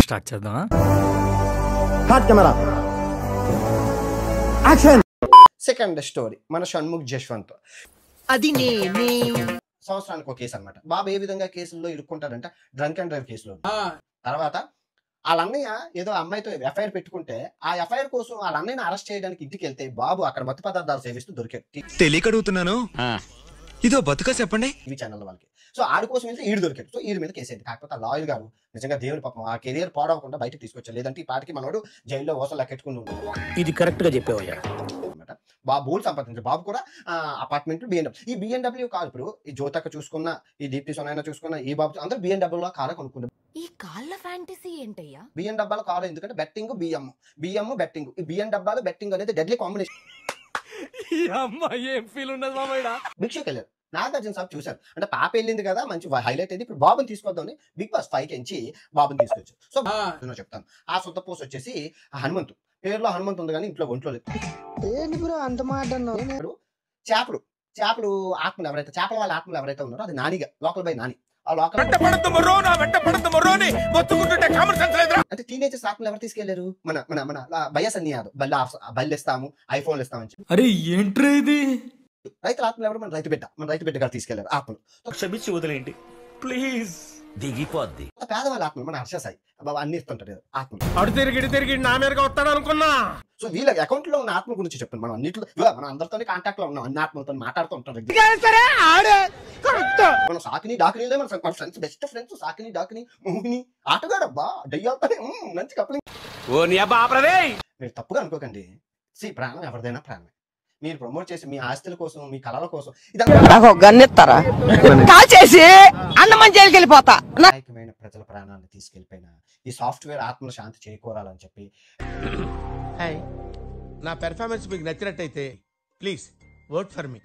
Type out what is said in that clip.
Start చేద్దాం. Second story మన షణ్ముఖ్ జశ్వంత్. అది నేనే. సంవత్సరానికి ఒక కేసు అనమాట. బాబు ఏ విధంగా కేసుల్లో ఇరుక్కుంటాడంటే డ్రంక్ అండ్ డ్రైవ్ కేసులో. తర్వాత వాళ్ళ అన్నయ్య ఏదో అమ్మాయితో ఎఫ్ఐఆర్ పెట్టుకుంటే ఆ ఎఫ్ఐఆర్ కోసం వాళ్ళ అన్నయ్యని అరెస్ట్ చేయడానికి ఇంటికి వెళ్తే బాబు అక్కడ మత్తు పదార్థాలు సేవిస్తూ దొరికాడు. తెలియకడుగుతున్నాను, ఇదో బతుక చెప్పండి టీవీ ఛానల్ వాళ్ళకి. సో ఆడి కోసం వెళ్తే ఈడు దొరికాడు. సో ఈడి మీద కేసేది. కాకపోతే ఆ లాయర్ గారు నిజంగా దేవుని పాపం ఆ కెరియర్ పాడవకుండా బయటకు తీసుకొచ్చారు. లేదంటే ఈ పాటికి మనోడు జైల్లో ఓసలు లెక్కెట్టుకుని ఉంటాడు. ఇది కరెక్ట్ గా చెప్పేవయ్యా. బాబు బోల్ సంపాదించారు. బాబు కూడా అపార్ట్మెంట్ బిఎన్డబ్ల్యూ. ఈ బిఎన్డబ్ల్యూ కారు ఇప్పుడు ఈ జ్యోతక చూసుకున్న, ఈ దీప్తి సోనైనా చూసుకున్న, ఈ బాబు అందరూ బిఎన్డబ్ల్యూలో కారు కొనుక్కున్నారు. ఈ కాళ్ళ ఫ్యాంటసీ ఏంటయ్యా? బిఎన్డబ్ల్యూలో కారు ఎందుకంటే బెట్టింగ్ బిఎం బెట్టింగ్. ఈ బిఎన్డబ్ల్యూలో బెట్టింగ్ అనేది డెడ్లీ కాంబినేషన్. భిక్షకి వెళ్ళారు. నాగార్జున సాబ్ చూశారు. అంటే పాప వెళ్ళింది కదా, మంచి హైలైట్ అయింది. ఇప్పుడు బాబుని తీసుకొద్దామని బిగ్ బాస్ 5 నుంచి బాబుని తీసుకొచ్చారు. సో చెప్తాను. ఆ సొంత పోస్ట్ వచ్చేసి హనుమంతు. పేరులో హనుమంతు ఉంది కానీ ఒంట్లో లేదు. చేపలు ఆత్మలు ఎవరైతే, చేపల వాళ్ళ ఆత్మలు ఎవరైతే ఉన్నారో అది నానిగా, లోకల్ బై నాని. ఆ లోకల్ అంటే టీనేజర్స్ ఆత్మలు ఎవరు తీసుకెళ్లారు? మన మన మన బయసన్ని యాదవ్. బల్లిస్తాము, ఐఫోన్లు ఇస్తామని చెప్పి. అరే ఏంట్రా ఇది? రైతుల ఆత్మలు ఎవరు? మన రైతు బిడ్డ గారు తీసుకెళ్లారు ఆత్మలు. క్షమించి వదిలేండి ప్లీజ్. దిగిపోద్ది. పేదవాళ్ళ ఆత్మలు మన హర్షసాయి బాబా అన్ని ఇస్తుంటారు ఆత్మలు. అడు తిరిగి నా మీదగా వస్తాడు అనుకున్నా. సో వీళ్ళ అకౌంట్ లో ఉన్న ఆత్మ గురించి చెప్పండి. మనం అన్నింటిలో మనం అందరితో కాంటాక్ట్ లో ఉన్నాం. అన్ని ఆత్మలతో మాట్లాడుతూ ఉంటాం. మనం సాకిని డాకినీలే మన ఫ్రెండ్స్, బెస్ట్ ఫ్రెండ్స్. సాకిని డాకిని మోహిని ఆటగాడబ్బా డయ్యాలతోనే మంచి కప్లింగ్. మీరు తప్పుగా అనుకోకండి. ప్రాణం ఎవరిదైనా ప్రాణమే. మీరు ప్రమోట్ చేసి మీ ఆస్తుల కోసం, మీ కళల కోసం గన్నెత్తారా కాల్చేసి అన్నమని జైలుకి వెళ్ళిపోతా. నాయకమైన ప్రజల ప్రాణాన్ని తీసుకెళ్లిపోయిన ఈ సాఫ్ట్వేర్ ఆత్మ శాంతి చేకూరాలని చెప్పి. నా పెర్ఫార్మెన్స్ మీకు నచ్చినట్టయితే ప్లీజ్ ఓట్ ఫర్ మీ.